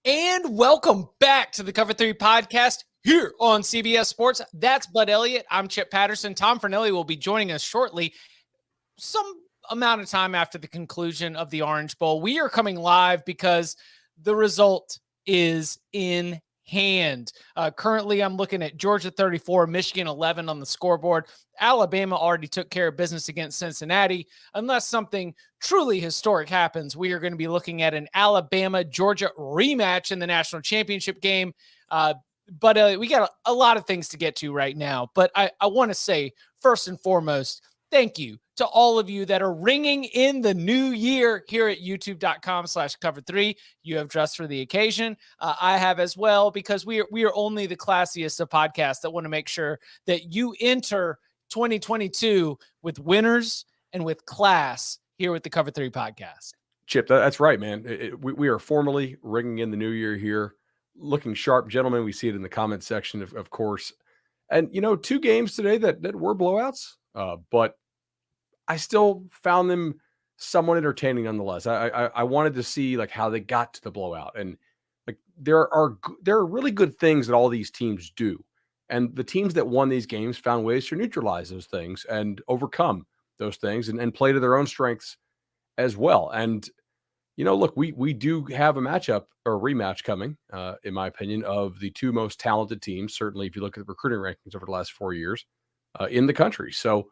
And welcome back to the Cover 3 podcast here on CBS Sports. That's Bud Elliott. I'm Chip Patterson. Tom Fornelli will be joining us shortly, some amount of time after the conclusion of the Orange Bowl. We are coming live because the result is in hand. Currently, I'm looking at Georgia 34, Michigan 11 on the scoreboard. Alabama already took care of business against Cincinnati. Unless something truly historic happens, we are going to be looking at an Alabama-Georgia rematch in the national championship game. But we got a lot of things to get to right now. But I want to say, first and foremost, thank you to all of you that are ringing in the new year here at youtube.com/cover3. You have dressed for the occasion. I have as well, because we are only the classiest of podcasts that want to make sure that you enter 2022 with winners and with class here with the Cover 3 podcast. Chip, that's right, man. We are formally ringing in the new year here. Looking sharp, gentlemen. We see it in the comment section, of course. And, two games today that were blowouts, but I still found them somewhat entertaining nonetheless. I wanted to see like how they got to the blowout, and like there are really good things that all these teams do, and the teams that won these games found ways to neutralize those things and overcome those things and play to their own strengths as well. And look, we do have a matchup or a rematch coming, in my opinion, of the two most talented teams. Certainly, if you look at the recruiting rankings over the last 4 years in the country, so.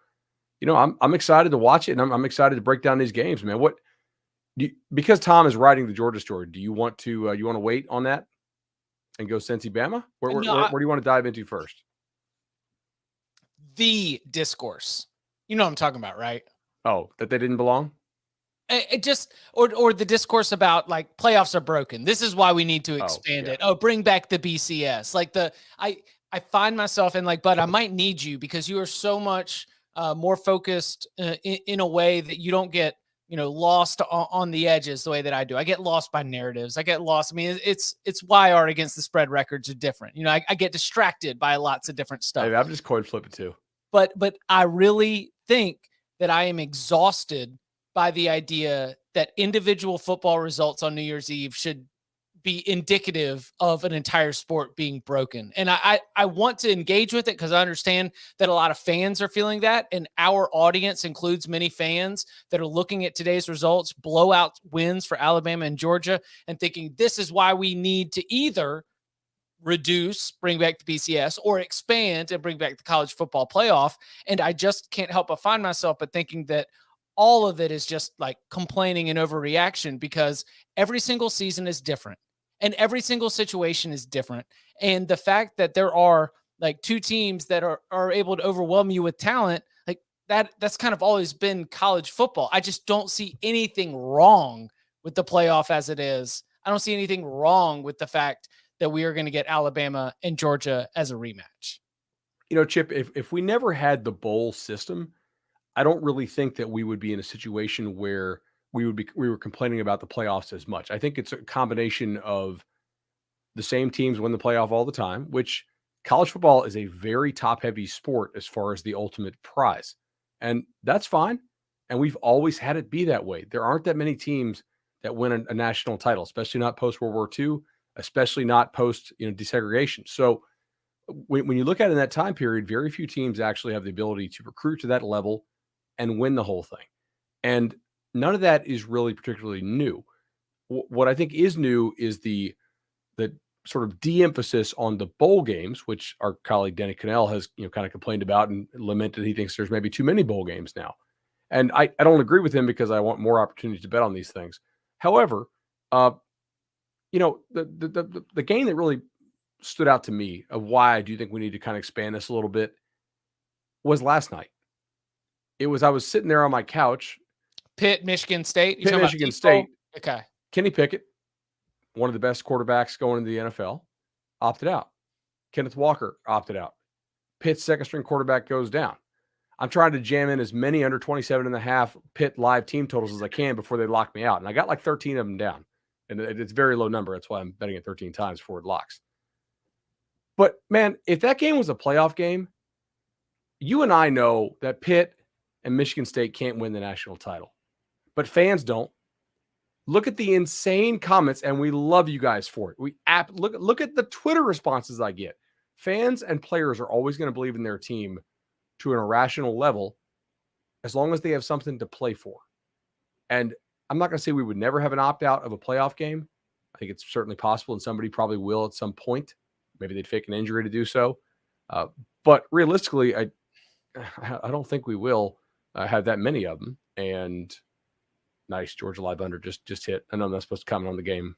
I'm excited to watch it, and I'm excited to break down these games, man. Because Tom is writing the Georgia story, do you want to wait on that and go Cincy Bama? Where do you want to dive into first? The discourse. You know what I'm talking about, right? Oh, that they didn't belong? It just or the discourse about like playoffs are broken. This is why we need to expand it. Oh, bring back the BCS. Like I find myself in like, but I might need you because you are so much more focused in a way that you don't get, lost on the edges the way that I do. I get lost by narratives. I get lost. I mean, it's why our against the spread records are different. I get distracted by lots of different stuff. I'm just coin flipping too. But I really think that I am exhausted by the idea that individual football results on New Year's Eve should be indicative of an entire sport being broken. And I want to engage with it because I understand that a lot of fans are feeling that. And our audience includes many fans that are looking at today's results, blowout wins for Alabama and Georgia, and thinking this is why we need to either reduce, bring back the BCS, or expand and bring back the college football playoff. And I just can't help but find myself but thinking that all of it is just like complaining and overreaction because every single season is different. And every single situation is different. And the fact that there are like two teams that are able to overwhelm you with talent, like that's kind of always been college football. I just don't see anything wrong with the playoff as it is. I don't see anything wrong with the fact that we are going to get Alabama and Georgia as a rematch. Chip, if we never had the bowl system, I don't really think that we would be in a situation where we were complaining about the playoffs as much. I think it's a combination of the same teams win the playoff all the time, which college football is a very top-heavy sport as far as the ultimate prize. And that's fine. And we've always had it be that way. There aren't that many teams that win a national title, especially not post-World War II, especially not post desegregation. So when you look at it in that time period, very few teams actually have the ability to recruit to that level and win the whole thing. And none of that is really particularly new. What I think is new is the sort of de-emphasis on the bowl games, which our colleague Denny Cannell has kind of complained about and lamented. He thinks there's maybe too many bowl games now. And I don't agree with him because I want more opportunities to bet on these things. However, the game that really stood out to me of why I do think we need to kind of expand this a little bit was last night. I was sitting there on my couch. Pitt, Michigan State. Pitt, Michigan State. Okay. Kenny Pickett, one of the best quarterbacks going into the NFL, opted out. Kenneth Walker opted out. Pitt's second string quarterback goes down. I'm trying to jam in as many under 27.5 Pitt live team totals as I can before they lock me out. And I got like 13 of them down. And it's a very low number. That's why I'm betting it 13 times before it locks. But, man, if that game was a playoff game, you and I know that Pitt and Michigan State can't win the national title. But fans don't. Look at the insane comments, and we love you guys for it. Look at the Twitter responses I get. Fans and players are always going to believe in their team to an irrational level as long as they have something to play for. And I'm not going to say we would never have an opt-out of a playoff game. I think it's certainly possible, and somebody probably will at some point. Maybe they'd fake an injury to do so. But realistically, I don't think we will have that many of them. And nice, Georgia Live Under just hit. I know I'm not supposed to comment on the game,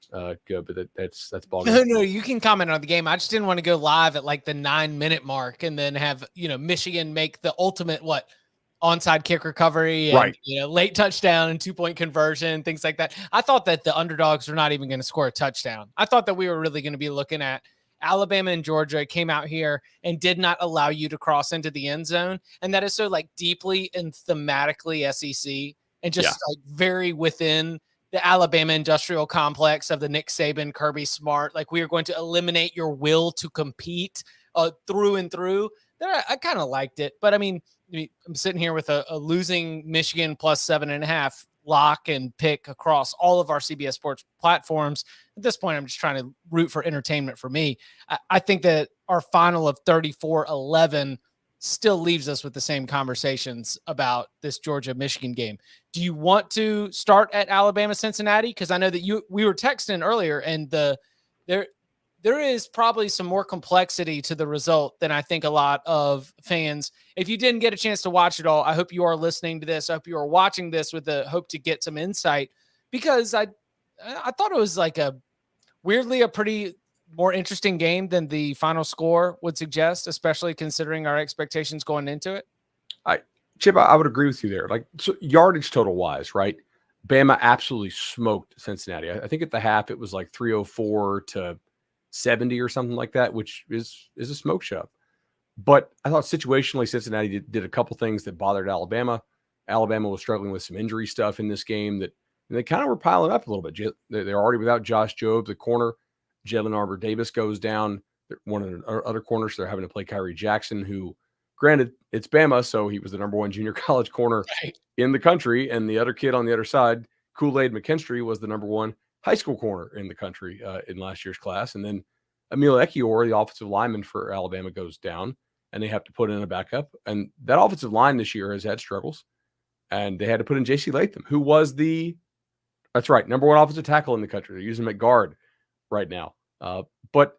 good, but that's ball game. No, you can comment on the game. I just didn't want to go live at like the 9-minute mark and then have Michigan make the ultimate onside kick recovery and Right. Late touchdown and 2-point conversion, things like that. I thought that the underdogs were not even going to score a touchdown. I thought that we were really going to be looking at Alabama and Georgia came out here and did not allow you to cross into the end zone, and that is so deeply and thematically SEC and just very within the Alabama industrial complex of the Nick Saban, Kirby Smart. We are going to eliminate your will to compete through and through. I kind of liked it, but I mean, I'm sitting here with a losing Michigan plus 7.5 lock and pick across all of our CBS Sports platforms. At this point, I'm just trying to root for entertainment for me. I think that our final of 34-11 still leaves us with the same conversations about this Georgia-Michigan game. Do you want to start at Alabama-Cincinnati? Because I know that we were texting earlier, and there is probably some more complexity to the result than I think a lot of fans. If you didn't get a chance to watch it all, I hope you are listening to this. I hope you are watching this with the hope to get some insight, because I thought it was a pretty more interesting game than the final score would suggest, especially considering our expectations going into it. Chip, I would agree with you there. So yardage total wise, right? Bama absolutely smoked Cincinnati. I think at the half it was 304 to 70 or something like that, which is a smoke show. But I thought situationally Cincinnati did a couple things that bothered Alabama. Alabama was struggling with some injury stuff in this game that they kind of were piling up a little bit. They're already without Josh Jobe, the corner. Jalen Arbor Davis goes down. One of the other corners, they're having to play Kyrie Jackson, who, granted, it's Bama, so he was the number one junior college corner in the country. And the other kid on the other side, Kool-Aid McKinstry, was the number one high school corner in the country in last year's class. And then Emil Ekiyor, the offensive lineman for Alabama, goes down, and they have to put in a backup. And that offensive line this year has had struggles. And they had to put in J.C. Latham, who was that's right, number one offensive tackle in the country. They're using him at guard right now. But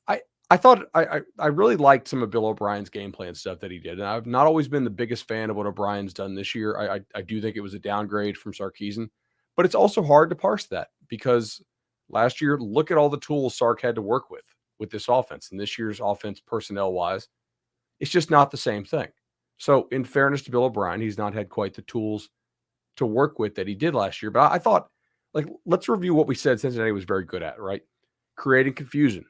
I thought I really liked some of Bill O'Brien's game plan stuff that he did. And I've not always been the biggest fan of what O'Brien's done this year. I do think it was a downgrade from Sarkisian, but it's also hard to parse that, because last year, look at all the tools Sark had to work with this offense. And this year's offense, personnel wise, it's just not the same thing. So in fairness to Bill O'Brien, he's not had quite the tools to work with that he did last year. But I thought, let's review what we said Cincinnati was very good at, right? Creating confusion,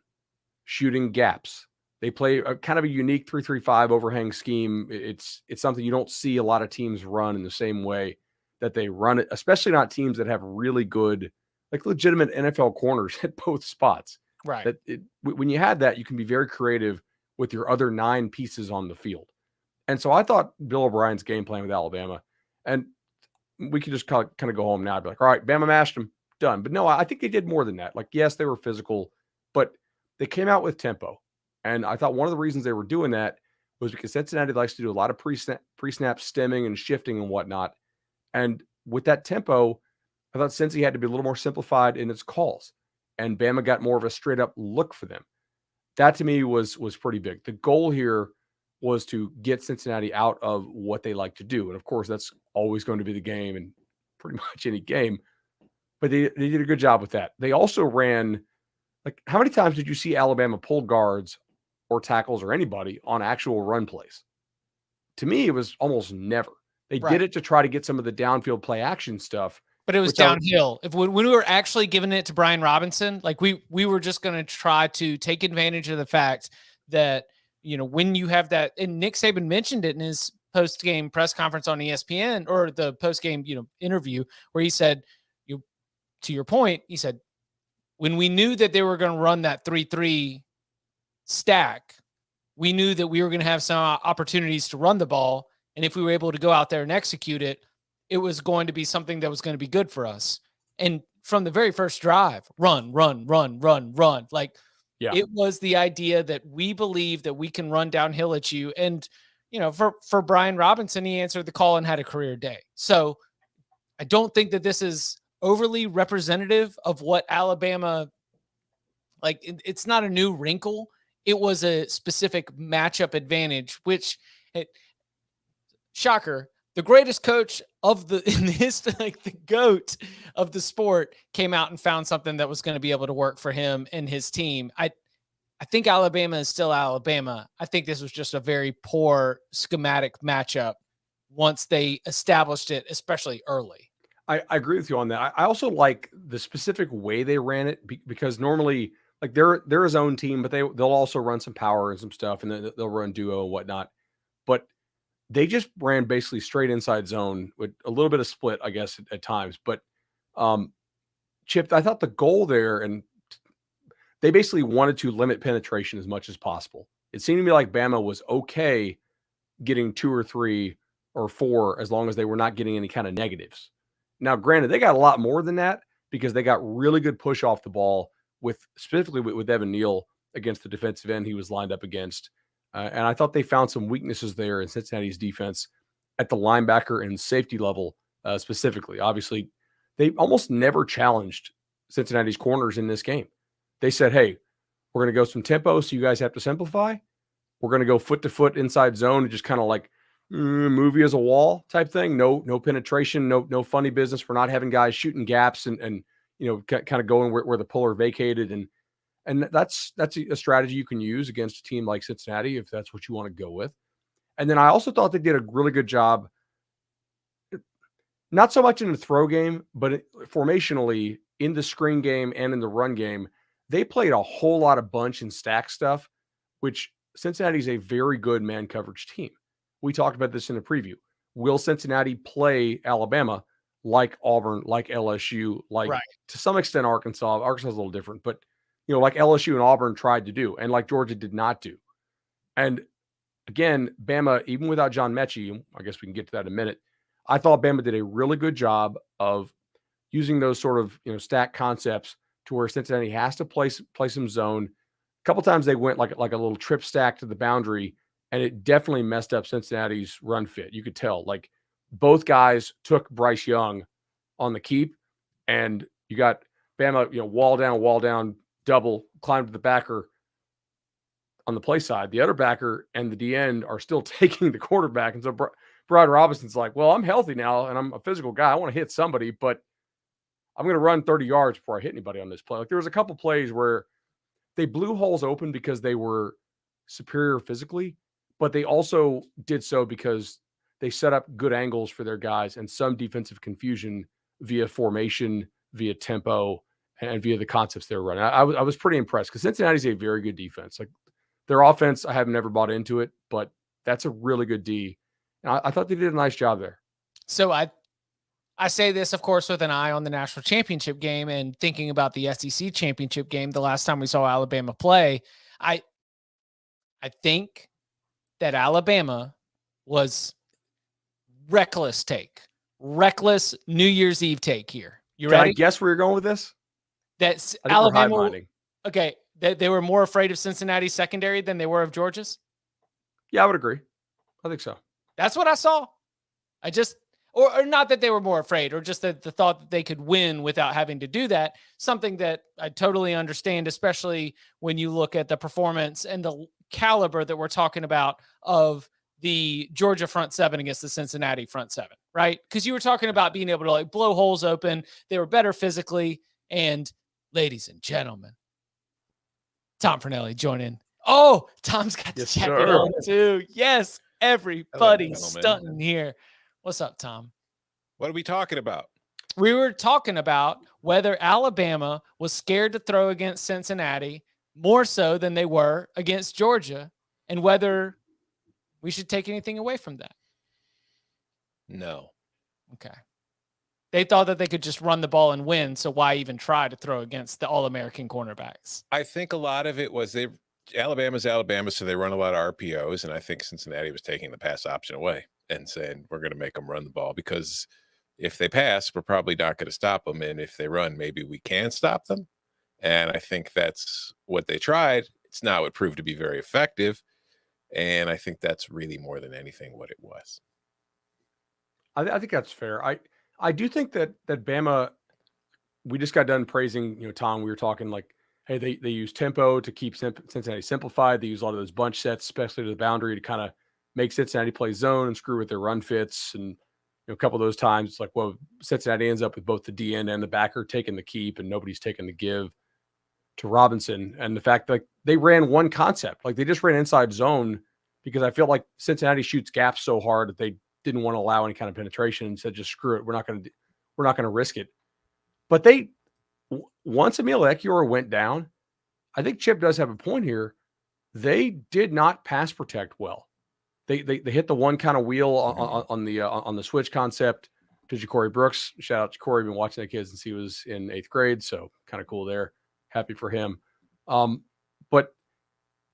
shooting gaps. They play a kind of a unique 3-3-5 overhang scheme. It's something you don't see a lot of teams run in the same way that they run it, especially not teams that have really good, legitimate NFL corners at both spots. Right. When you had that, you can be very creative with your other 9 pieces on the field. And so I thought Bill O'Brien's game plan with Alabama, and we could just kind of go home now and be like, all right, Bama mashed them, done. But no, I think they did more than that. Yes, they were physical, but they came out with tempo. And I thought one of the reasons they were doing that was because Cincinnati likes to do a lot of pre-snap stemming and shifting and whatnot. And with that tempo, I thought Cincy had to be a little more simplified in its calls. And Bama got more of a straight up look for them. That to me was pretty big. The goal here was to get Cincinnati out of what they like to do. And of course, that's always going to be the game in pretty much any game. But they did a good job with that. They also ran, how many times did you see Alabama pull guards or tackles or anybody on actual run plays? To me, it was almost never. They did it to try to get some of the downfield play action stuff. But it was downhill. When we were actually giving it to Brian Robinson, we were just going to try to take advantage of the fact that, when you have that, and Nick Saban mentioned it in his post-game press conference on ESPN, or the post-game, interview, where he said, to your point, he said, when we knew that they were going to run that 3-3 stack, we knew that we were going to have some opportunities to run the ball. And if we were able to go out there and execute it, it was going to be something that was going to be good for us. And from the very first drive, run, run, run, run, run. Like Yeah. it was the idea that we believe that we can run downhill at you. And, for Brian Robinson, he answered the call and had a career day. So I don't think that this is overly representative of what Alabama, like it's not a new wrinkle. It was a specific matchup advantage, which shocker, the greatest coach of in the history, like the GOAT of the sport, came out and found something that was going to be able to work for him and his team. I think Alabama is still Alabama. I think this was just a very poor schematic matchup once they established it, especially early. I agree with you on that. I also like the specific way they ran it because normally, like they're his own team, but they'll also run some power and some stuff, and then they'll run duo and whatnot. But they just ran basically straight inside zone with a little bit of split, I guess, at times. But Chip, I thought the goal there, and they basically wanted to limit penetration as much as possible. It seemed to me like Bama was okay getting 2 or 3 or 4 as long as they were not getting any kind of negatives. Now, granted, they got a lot more than that because they got really good push off the ball specifically with Evan Neal against the defensive end he was lined up against. And I thought they found some weaknesses there in Cincinnati's defense at the linebacker and safety level specifically. Obviously, they almost never challenged Cincinnati's corners in this game. They said, hey, we're going to go some tempo, so you guys have to simplify. We're going to go foot to foot inside zone and just kind of like move you as a wall type thing. No penetration, no funny business. We're not having guys shooting gaps and kind of going where the puller vacated. And that's a strategy you can use against a team like Cincinnati if that's what you want to go with. And then I also thought they did a really good job, not so much in the throw game, but formationally in the screen game and in the run game. They played a whole lot of bunch and stack stuff, which Cincinnati is a very good man coverage team. We talked about this in the preview. Will Cincinnati play Alabama like Auburn, like LSU, like to some extent Arkansas? Arkansas is a little different, but like LSU and Auburn tried to do, and like Georgia did not do. And again, Bama, even without John Mechie, I guess we can get to that in a minute. I thought Bama did a really good job of using those sort of stack concepts to where Cincinnati has to play some zone. A couple times they went like a little trip stack to the boundary, and it definitely messed up Cincinnati's run fit. You could tell, like both guys took Bryce Young on the keep, and you got Bama, wall down, double, climb to the backer on the play side. The other backer and the D end are still taking the quarterback, and so Brian Robinson's like, well, I'm healthy now, and I'm a physical guy. I want to hit somebody, but I'm going to run 30 yards before I hit anybody on this play. Like there was a couple plays where they blew holes open because they were superior physically, but they also did so because they set up good angles for their guys and some defensive confusion via formation, via tempo, and via the concepts they were running. I was pretty impressed because Cincinnati's a very good defense. Like their offense, I have never bought into it, but that's a really good D. And I thought they did a nice job there. So I say this, of course, with an eye on the national championship game and thinking about the SEC championship game. The last time we saw Alabama play, I think that Alabama was reckless New Year's Eve take here. You ready? Can I guess where you're going with this? That's Alabama. Okay. They were more afraid of Cincinnati's secondary than they were of Georgia's. Yeah, I would agree. I think so. That's what I saw. Or not that they were more afraid, or just the thought that they could win without having to do that. Something that I totally understand, especially when you look at the performance and the caliber that we're talking about of the Georgia front seven against the Cincinnati front seven, right? Because you were talking about being able to like blow holes open. They were better physically. And ladies and gentlemen, Tom Fornelli joining. Oh, Tom's got the jacket on too. Yes, everybody's stunting here. What's up, Tom? What are we talking about? We were talking about whether Alabama was scared to throw against Cincinnati more so than they were against Georgia, and whether we should take anything away from that. No. Okay. They thought that they could just run the ball and win, so why even try to throw against the All-American cornerbacks? I think a lot of it was Alabama's Alabama, so they run a lot of RPOs, and I think Cincinnati was taking the pass option away and saying, we're going to make them run the ball because, If they pass, we're probably not going to stop them. And if they run, maybe we can stop them. And I think that's what they tried. It's not what proved to be very effective. And I think that's really more than anything what it was. I think that's fair. I do think that Bama, we just got done praising, Tom, we were talking like, hey, they use tempo to keep Cincinnati simplified. They use a lot of those bunch sets, especially to the boundary, to kind of make Cincinnati play zone and screw with their run fits. And a couple of those times, it's like, well, Cincinnati ends up with both the DN and the backer taking the keep, and nobody's taking the give to Robinson. And the fact that they ran one concept, like they just ran inside zone, because I feel like Cincinnati shoots gaps so hard that they didn't want to allow any kind of penetration and said, just screw it. We're not going to risk it. But once Emil Ekiyor went down, I think Chip does have a point here. They did not pass protect well. They hit the one kind of wheel on the switch concept to Ja'Cory Brooks. Shout out to Corey. Been watching that kid since he was in 8th grade, so kind of cool there. Happy for him. But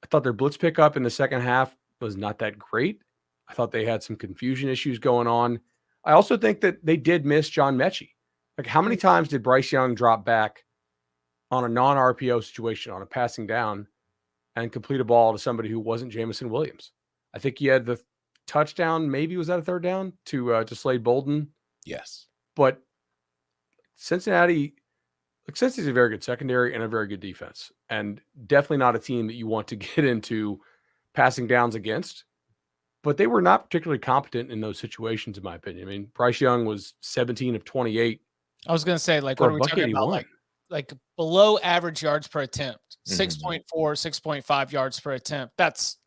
I thought their blitz pickup in the second half was not that great. I thought they had some confusion issues going on. I also think that they did miss John Mechie. Like, how many times did Bryce Young drop back on a non-RPO situation, on a passing down, and complete a ball to somebody who wasn't Jamison Williams? I think he had the touchdown, maybe was that a third down, to Slade Bolden? Yes. But Cincinnati's a very good secondary and a very good defense, and definitely not a team that you want to get into passing downs against. But they were not particularly competent in those situations, in my opinion. I mean, Bryce Young was 17 of 28. I was going to say, like, what are we talking about? Like below average yards per attempt, 6.4, 6.5 yards per attempt. That's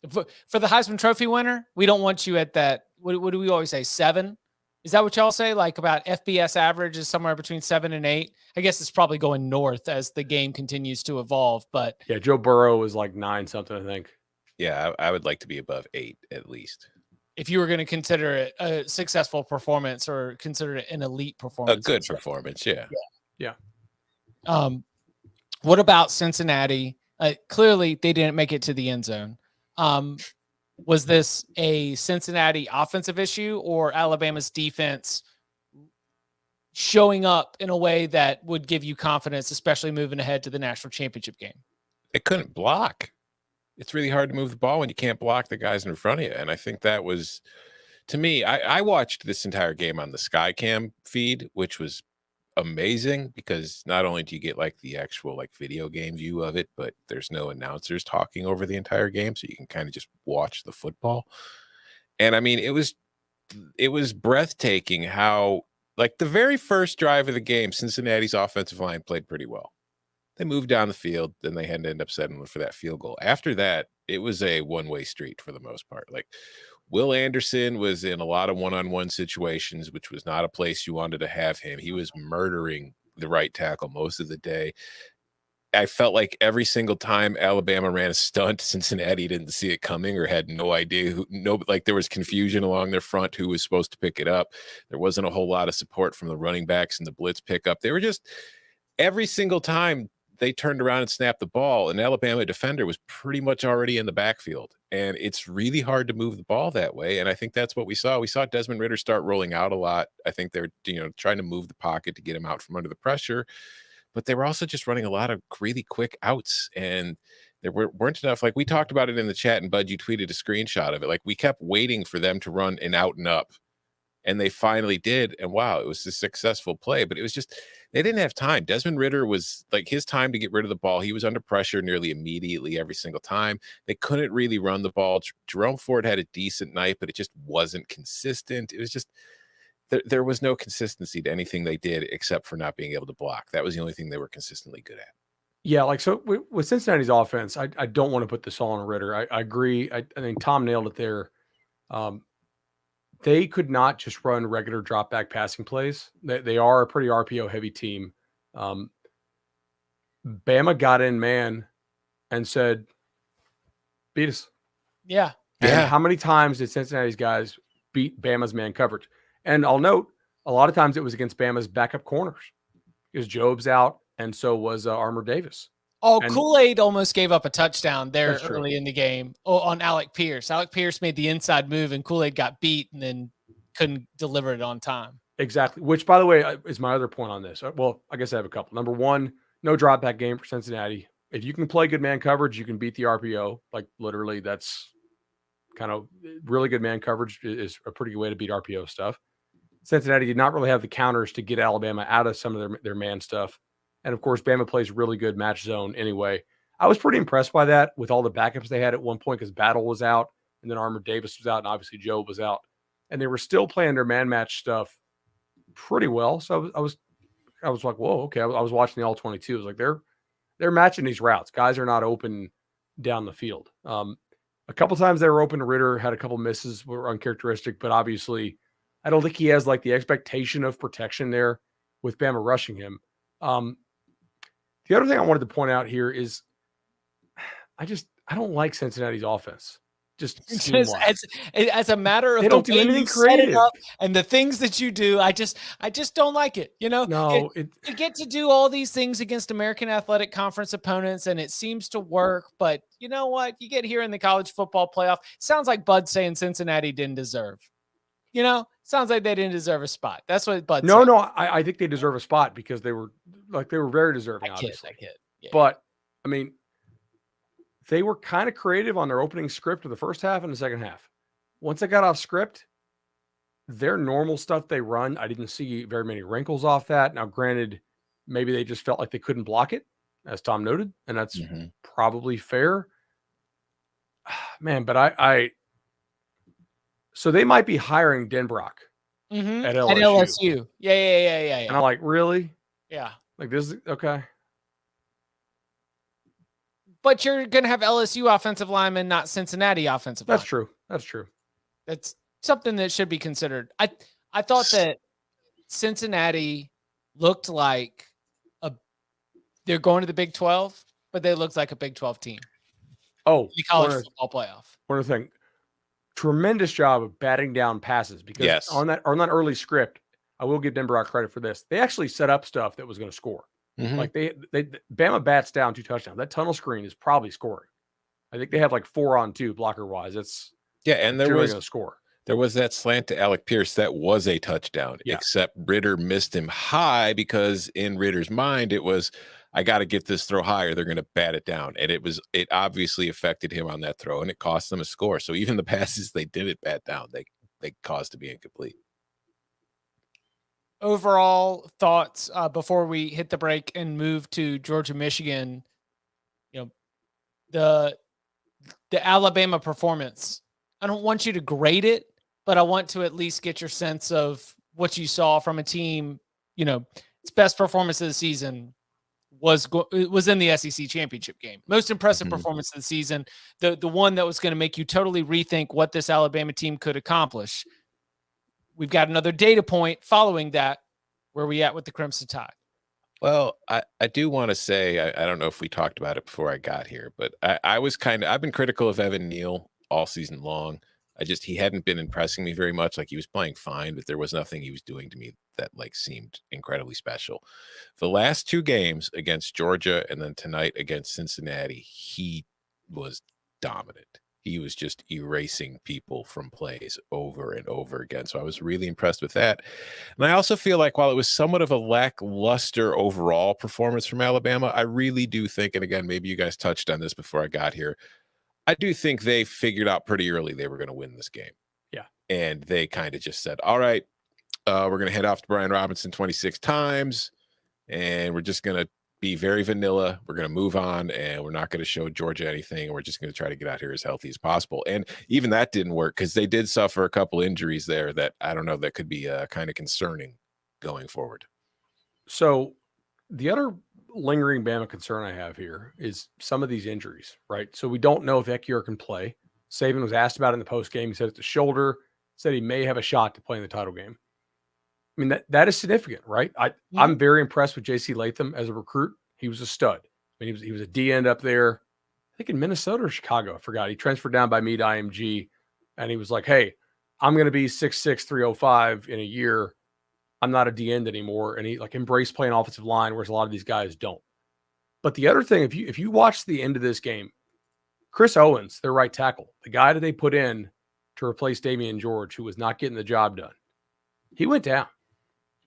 for the Heisman Trophy winner. We don't want you at that. What do we always say? 7? Is that what y'all say? Like, about FBS average is somewhere between 7 and 8. I guess it's probably going north as the game continues to evolve. But yeah, Joe Burrow was like 9 something, I think. Yeah, I would like to be above 8 at least. If you were going to consider it a successful performance or consider it an elite performance. A good performance, yeah. What about Cincinnati? Clearly, they didn't make it to the end zone. Was this a Cincinnati offensive issue or Alabama's defense showing up in a way that would give you confidence, especially moving ahead to the national championship game? They couldn't block. It's really hard to move the ball when you can't block the guys in front of you. And I think that was, to me, I watched this entire game on the Skycam feed, which was amazing because not only do you get like the actual like video game view of it, but there's no announcers talking over the entire game. So you can kind of just watch the football. And I mean, it was breathtaking how, like, the very first drive of the game, Cincinnati's offensive line played pretty well. They moved down the field, then they had to end up settling for that field goal. After that, it was a one-way street for the most part. Like, Will Anderson was in a lot of one-on-one situations, which was not a place you wanted to have him. He was murdering the right tackle most of the day. I felt like every single time Alabama ran a stunt, Cincinnati didn't see it coming or had no idea like there was confusion along their front who was supposed to pick it up. There wasn't a whole lot of support from the running backs and the blitz pickup. They were just, every single time they turned around and snapped the ball, an Alabama defender was pretty much already in the backfield. And it's really hard to move the ball that way. And I think that's what we saw. We saw Desmond Ridder start rolling out a lot. I think they're, trying to move the pocket to get him out from under the pressure. But they were also just running a lot of really quick outs. And there weren't enough. Like, we talked about it in the chat, and Bud, you tweeted a screenshot of it. Like, we kept waiting for them to run an out and up. And they finally did. And wow, it was a successful play. But it was just, they didn't have time. Desmond Ridder was like, his time to get rid of the ball. He was under pressure nearly immediately every single time. They couldn't really run the ball. Jerome Ford had a decent night, but it just wasn't consistent. It was just, there was no consistency to anything they did except for not being able to block. That was the only thing they were consistently good at. Yeah, like, so with Cincinnati's offense, I don't want to put this all on Ridder. I agree. I think Tom nailed it there. They could not just run regular drop back passing plays. They are a pretty RPO heavy team. Bama got in man and said, beat us. Yeah. And how many times did Cincinnati's guys beat Bama's man coverage? And I'll note, a lot of times it was against Bama's backup corners because Job's out, and so was Armour Davis. Oh, Kool-Aid almost gave up a touchdown there That's early true. in the game on Alec Pierce. Alec Pierce made the inside move, and Kool-Aid got beat and then couldn't deliver it on time. Exactly. Which, by the way, is my other point on this. Well, I guess I have a couple. Number one, no drop back game for Cincinnati. If you can play good man coverage, you can beat the RPO. Like literally, that's kind of really good man coverage is a pretty good way to beat RPO stuff. Cincinnati did not really have the counters to get Alabama out of some of their man stuff. And of course, Bama plays really good match zone anyway. I was pretty impressed by that with all the backups they had at one point because Battle was out and then Armour Davis was out and obviously Joe was out. And they were still playing their man match stuff pretty well. So I was like, whoa, okay. I was watching the all 22. I was like, they're matching these routes. Guys are not open down the field. A couple times they were open. Ritter had a couple misses were uncharacteristic, but obviously I don't think he has like the expectation of protection there with Bama rushing him. The other thing I wanted to point out here is I don't like Cincinnati's offense. Just as a matter of they don't do anything creative and the things that you do, I just don't like it. You know, no, you get to do all these things against American Athletic Conference opponents, and it seems to work. But you know what? You get here in the college football playoff. Sounds like Bud saying Cincinnati didn't deserve. You know, sounds like they didn't deserve a spot. That's what Bud said. No, I think they deserve a spot because they were very deserving, obviously. Yeah. But I mean, they were kind of creative on their opening script of the first half and the second half. Once they got off script, their normal stuff they run, I didn't see very many wrinkles off that. Now, granted, maybe they just felt like they couldn't block it, as Tom noted, and that's probably fair. Man, but so they might be hiring Denbrock at LSU. Yeah. And I'm like, really? Yeah. Like this is okay. But you're going to have LSU offensive linemen, not Cincinnati offensive linemen. That's true. That's true. That's something that should be considered. I thought that Cincinnati looked like they're going to the Big 12, but they looked like a Big 12 team. Oh, the college football playoff. One other thing. Tremendous job of batting down passes because on that early script, I will give Denbrock credit for this. They actually set up stuff that was going to score. Like Bama bats down 2 touchdowns. That tunnel screen is probably scoring. I think they have like 4-on-2 blocker wise. And there was a score. There was that slant to Alec Pierce that was a touchdown, except Ritter missed him high because in Ritter's mind it was, I got to get this throw higher. They're going to bat it down, and it obviously affected him on that throw, and it cost them a score. So even the passes they didn't bat down, they caused to be incomplete. Overall thoughts before we hit the break and move to Georgia, Michigan. You know, the Alabama performance. I don't want you to grade it, but I want to at least get your sense of what you saw from a team. You know, its best performance of the season was in the SEC championship game. Most impressive performance of the season. The one that was going to make you totally rethink what this Alabama team could accomplish. We've got another data point following that. Where are we at with the Crimson Tide? Well, I do want to say, I don't know if we talked about it before I got here, but I've been critical of Evan Neal all season long. He hadn't been impressing me very much. Like, he was playing fine, but there was nothing he was doing to me that like seemed incredibly special. The last 2 games against Georgia and then tonight against Cincinnati, he was dominant. He was just erasing people from plays over and over again. So I was really impressed with that. And I also feel like while it was somewhat of a lackluster overall performance from Alabama, I really do think, and again, maybe you guys touched on this before I got here, I do think they figured out pretty early they were going to win this game. Yeah. And they kind of just said, all right, we're going to head off to Brian Robinson 26 times, and we're just going to be very vanilla. We're going to move on, and we're not going to show Georgia anything. We're just going to try to get out here as healthy as possible. And even that didn't work because they did suffer a couple injuries there that I don't know, that could be kind of concerning going forward. So the other lingering Bama concern I have here is some of these injuries, right? So we don't know if Ekiyor can play. Saban was asked about it in the post game. He said it's a shoulder, said he may have a shot to play in the title game. I mean, that is significant, right? I'm very impressed with J.C. Latham as a recruit. He was a stud. I mean, he was a D end up there, I think in Minnesota or Chicago. I forgot. He transferred down by me to IMG, and he was like, hey, I'm going to be 6'6", 305 in a year. I'm not a D end anymore. And he like embraced playing offensive line, whereas a lot of these guys don't. But the other thing, if you watch the end of this game, Chris Owens, their right tackle, the guy that they put in to replace Damian George, who was not getting the job done, he went down.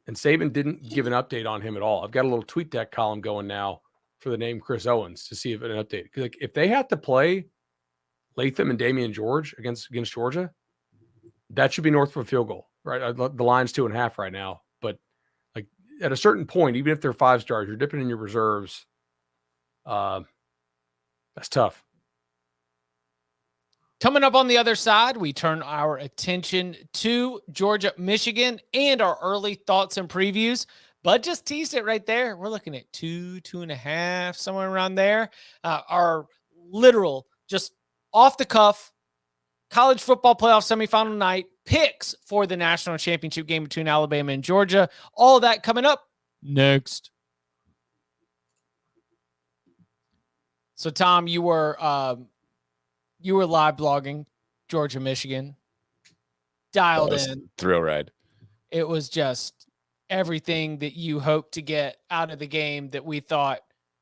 And Saban didn't give an update on him at all. I've got a little tweet deck column going now for the name Chris Owens to see if an update. Like if they had to play Latham and Damian George against Georgia, that should be north of a field goal, right? The line's 2.5 right now, but like at a certain point, even if they're 5 stars, you're dipping in your reserves. That's tough. Coming up on the other side, we turn our attention to Georgia, Michigan, and our early thoughts and previews. Bud just teased it right there. We're looking at 2.5, somewhere around there. Our literal, just off the cuff, college football playoff semifinal night picks for the national championship game between Alabama and Georgia. All of that coming up next. So, Tom, you were live blogging Georgia, Michigan, dialed in. Thrill ride. It was just everything that you hoped to get out of the game that we thought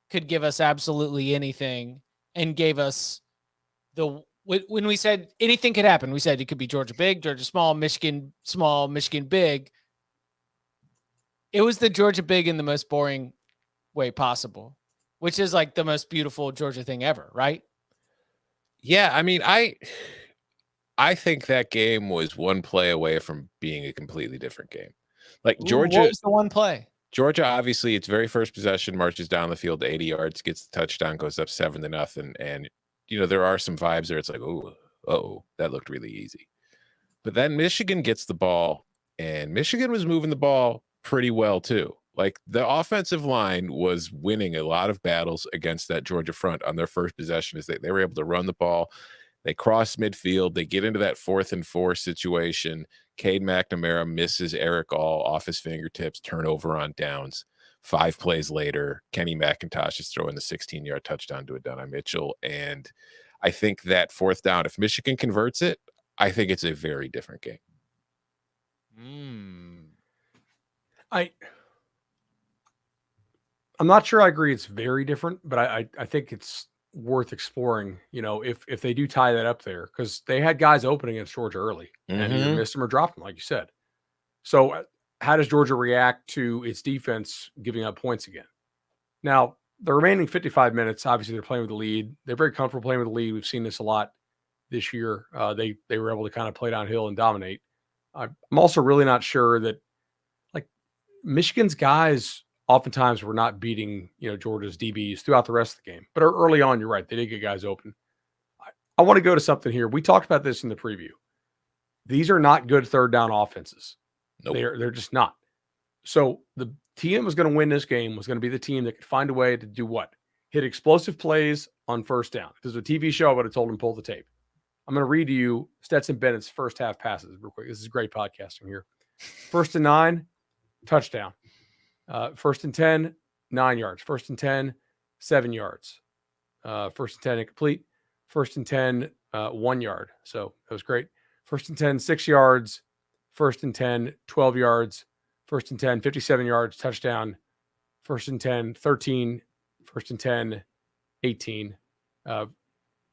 could give us absolutely anything, and gave us when we said anything could happen, we said it could be Georgia big, Georgia small, Michigan big. It was the Georgia big in the most boring way possible, which is like the most beautiful Georgia thing ever, right? Yeah, I mean, I think that game was one play away from being a completely different game. Like Georgia, what was the one play? Georgia, obviously, its very first possession, marches down the field to 80 yards, gets the touchdown, goes up 7-0, and there are some vibes there. It's like, oh, that looked really easy. But then Michigan gets the ball, and Michigan was moving the ball pretty well too. Like the offensive line was winning a lot of battles against that Georgia front on their first possession. As they were able to run the ball. They cross midfield. They get into that 4th and 4 situation. Cade McNamara misses Eric All off his fingertips, turnover on downs. 5 plays later, Kenny McIntosh is throwing the 16-yard touchdown to Adonai Mitchell. And I think that 4th down, if Michigan converts it, I think it's a very different game. I'm not sure I agree it's very different, but I think it's worth exploring, if they do tie that up there, because they had guys open against Georgia early and either missed them or dropped them, like you said. So how does Georgia react to its defense giving up points again? Now, the remaining 55 minutes, obviously they're playing with the lead. They're very comfortable playing with the lead. We've seen this a lot this year. They were able to kind of play downhill and dominate. I'm also really not sure that like Michigan's guys oftentimes were not beating, Georgia's DBs throughout the rest of the game. But early on, you're right. They did get guys open. I want to go to something here. We talked about this in the preview. These are not good 3rd down offenses. Nope. They're just not. So the team was going to win this game was going to be the team that could find a way to do what? Hit explosive plays on 1st down. If this was a TV show, I would have told him pull the tape. I'm going to read to you Stetson Bennett's first half passes real quick. This is great podcasting here. 1st and 9, touchdown. 1st and 10, 9 yards. 1st and 10, 7 yards. 1st and 10, incomplete. 1st and 10, 1 yard. So that was great. 1st and 10, 6 yards. 1st and 10, 12 yards. 1st and 10, 57 yards, touchdown. 1st and 10, 13. 1st and 10, 18. That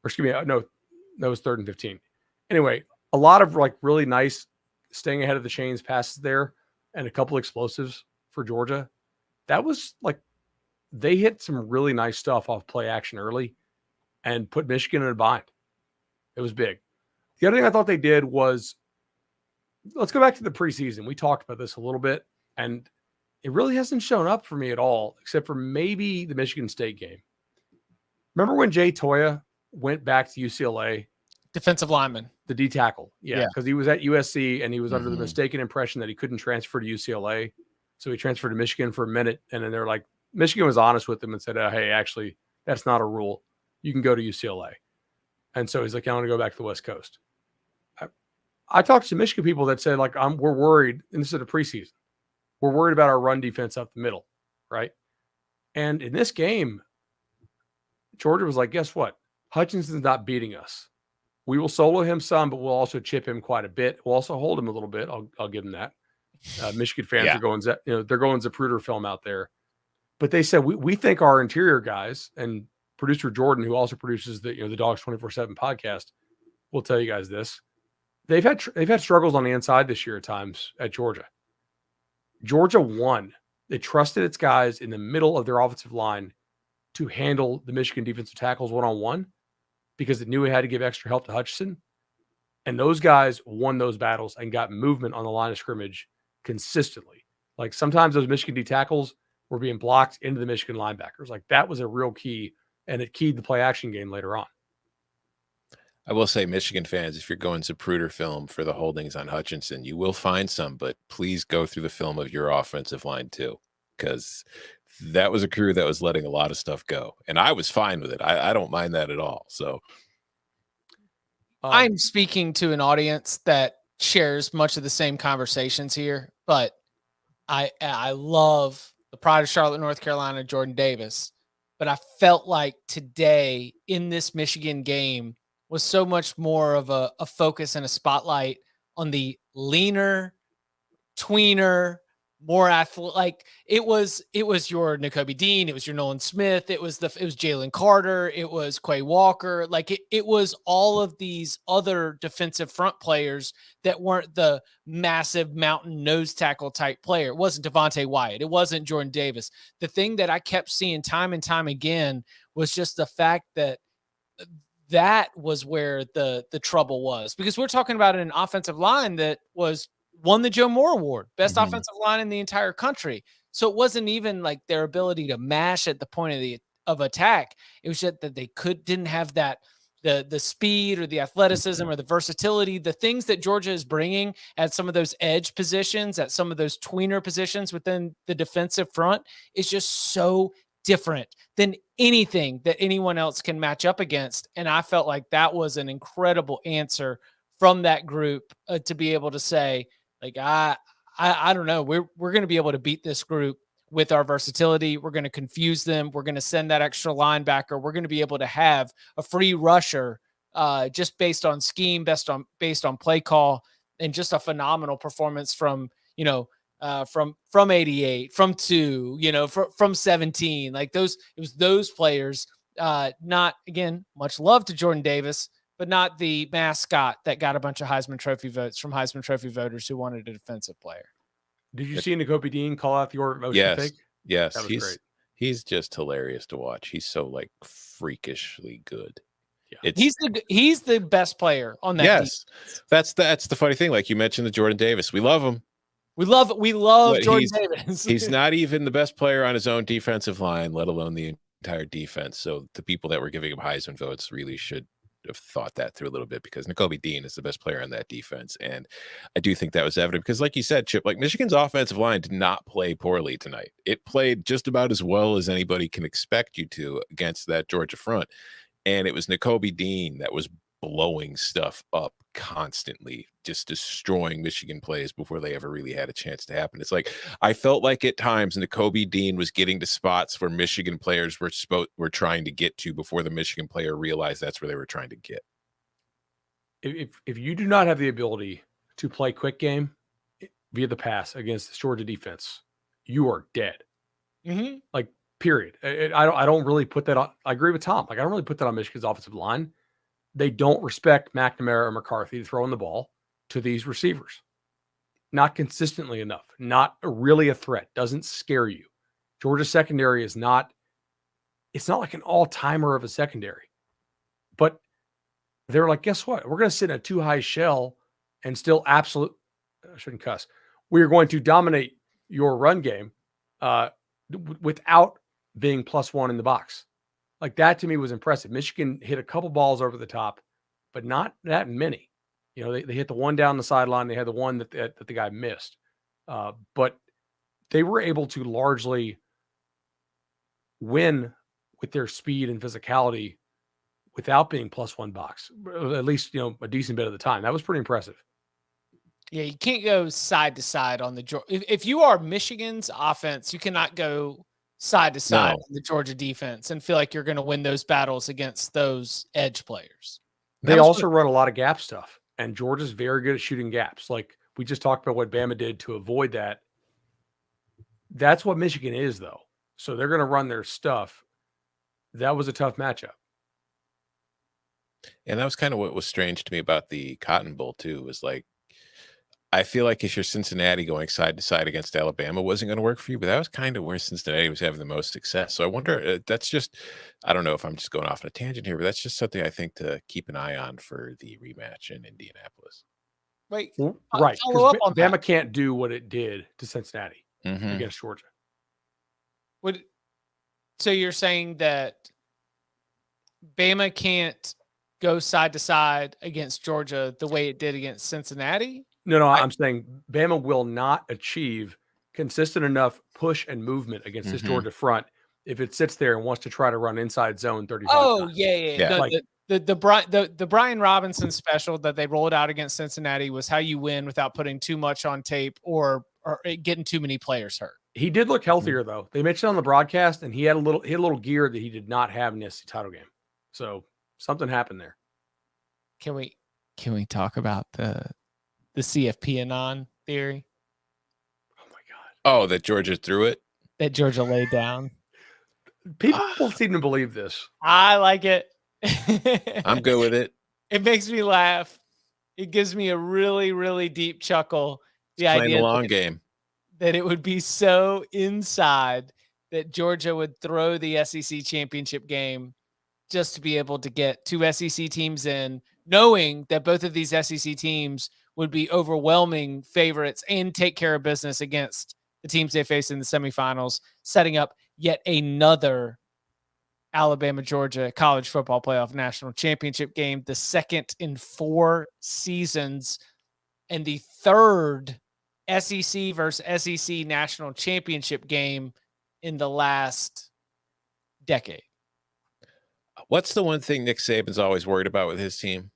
was 3rd and 15. Anyway, a lot of like really nice staying ahead of the chains passes there and a couple explosives for Georgia. That was like they hit some really nice stuff off play action early and put Michigan in a bind. It was big. The other thing I thought they did was, let's go back to the preseason. We talked about this a little bit, and it really hasn't shown up for me at all, except for maybe the Michigan State game. Remember when Jay Toya went back to UCLA? Defensive lineman. The D tackle. Yeah, because he was at USC and he was under the mistaken impression that he couldn't transfer to UCLA. So he transferred to Michigan for a minute. And then they're like, Michigan was honest with him and said, hey, actually, that's not a rule. You can go to UCLA. And so he's like, I want to go back to the West Coast. I talked to Michigan people that said, like, we're worried, and this is the preseason. We're worried about our run defense up the middle, right? And in this game, Georgia was like, guess what? Hutchinson's not beating us. We will solo him some, but we'll also chip him quite a bit. We'll also hold him a little bit. I'll give him that. Michigan fans are going, they're going Zapruder film out there. But they said, we think our interior guys, and producer Jordan, who also produces the Dawgs 24/7 podcast, will tell you guys this. They've had struggles on the inside this year at times at Georgia. Georgia won. They trusted its guys in the middle of their offensive line to handle the Michigan defensive tackles one-on-one because it knew it had to give extra help to Hutchinson. And those guys won those battles and got movement on the line of scrimmage consistently. Like sometimes those Michigan D tackles were being blocked into the Michigan linebackers. Like that was a real key, and it keyed the play action game later on. I will say, Michigan fans, if you're going Zapruder film for the holdings on Hutchinson, you will find some, but please go through the film of your offensive line too, because that was a crew that was letting a lot of stuff go, and I was fine with it. I don't mind that at all. So I'm speaking to an audience that shares much of the same conversations here, but I love the pride of Charlotte, North Carolina, Jordan Davis, but I felt like today in this Michigan game was so much more of a focus and a spotlight on the leaner, tweener, more athletic. Like it was your Nakobe Dean, it was your Nolan Smith, it was Jalen Carter, it was Quay Walker. Like it was all of these other defensive front players that weren't the massive mountain nose tackle type player. It wasn't Devontae Wyatt, it wasn't Jordan Davis. The thing that I kept seeing time and time again was just the fact that that was where the trouble was, because we're talking about an offensive line that won the Joe Moore Award, best offensive line in the entire country. So it wasn't even like their ability to mash at the point of attack. It was just that they didn't have that the speed or the athleticism or the versatility, the things that Georgia is bringing at some of those edge positions, at some of those tweener positions within the defensive front is just so different than anything that anyone else can match up against. And I felt like that was an incredible answer from that group to be able to say, like, I don't know, we're going to be able to beat this group with our versatility. We're going to confuse them. We're going to send that extra linebacker. We're going to be able to have a free rusher just based on scheme, based on play call, and just a phenomenal performance from, from 88, from 2, from 17, like those, it was those players, not, again, much love to Jordan Davis, but not the mascot that got a bunch of Heisman Trophy votes from Heisman Trophy voters who wanted a defensive player. Did you see Nakobe Dean call out your motion fake? Yes. That was great. He's just hilarious to watch. He's so like freakishly good. Yeah. He's the best player on that. Yes. Defense. That's the funny thing. Like you mentioned, the Jordan Davis, we love him. We love Jordan Davis. He's not even the best player on his own defensive line, let alone the entire defense. So the people that were giving him Heisman votes really should have thought that through a little bit, because Nakobe Dean is the best player on that defense. And I do think that was evident because, like you said, Chip, like Michigan's offensive line did not play poorly tonight. It played just about as well as anybody can expect you to against that Georgia front. And it was Nakobe Dean that was blowing stuff up constantly, just destroying Michigan plays before they ever really had a chance to happen. It's like I felt like at times Nakobe Dean was getting to spots where Michigan players were trying to get to before the Michigan player realized that's where they were trying to get. If you do not have the ability to play quick game via the pass against the Georgia defense, you are dead. Like, period. I don't really put that on. I agree with Tom. Like, I don't really put that on Michigan's offensive line. They don't respect McNamara or McCarthy throwing the ball to these receivers. Not consistently enough. Not really a threat. Doesn't scare you. Georgia's secondary is not, it's not like an all-timer of a secondary. But they're like, guess what? We're going to sit in a too high shell and still I shouldn't cuss. We are going to dominate your run game without being +1 in the box. Like, that to me was impressive. Michigan hit a couple balls over the top, but not that many. They hit the one down the sideline. They had the one that the guy missed. But they were able to largely win with their speed and physicality without being +1 box, at least, a decent bit of the time. That was pretty impressive. Yeah, you can't go side to side on the if you are Michigan's offense, you cannot go side to side on the Georgia defense and feel like you're going to win those battles against those edge players. They also run a lot of gap stuff, and Georgia's very good at shooting gaps. Like, we just talked about what Bama did to avoid that. That's what Michigan is, though. So they're going to run their stuff. That was a tough matchup. And that was kind of what was strange to me about the Cotton Bowl too, was like, I feel like if you're Cincinnati going side to side against Alabama wasn't going to work for you, but that was kind of where Cincinnati was having the most success. So I wonder, that's just, I don't know if I'm just going off on a tangent here, but that's just something I think to keep an eye on for the rematch in Indianapolis. Wait, right. follow up on Bama that. can't do what it did to Cincinnati against Georgia. So you're saying that Bama can't go side to side against Georgia the way it did against Cincinnati? No, I'm saying Bama will not achieve consistent enough push and movement against this Georgia front if it sits there and wants to try to run inside zone 35 times. Yeah. The Brian Robinson special that they rolled out against Cincinnati was how you win without putting too much on tape or getting too many players hurt. He did look healthier though. They mentioned on the broadcast, and he had a little gear that he did not have in the SEC title game. So something happened there. Can we talk about the CFP anon theory? Oh my God. Oh, that Georgia threw it? That Georgia laid down. People seem to believe this. I like it. I'm good with it. It makes me laugh. It gives me a really, really deep chuckle. The Playing idea the long game. that it would be so inside that Georgia would throw the SEC championship game just to be able to get two SEC teams in, knowing that both of these SEC teams would be overwhelming favorites and take care of business against the teams they face in the semifinals, setting up yet another Alabama-Georgia college football playoff national championship game, the second in 4 seasons, and the third SEC versus SEC national championship game in the last decade. What's the one thing Nick Saban's always worried about with his team?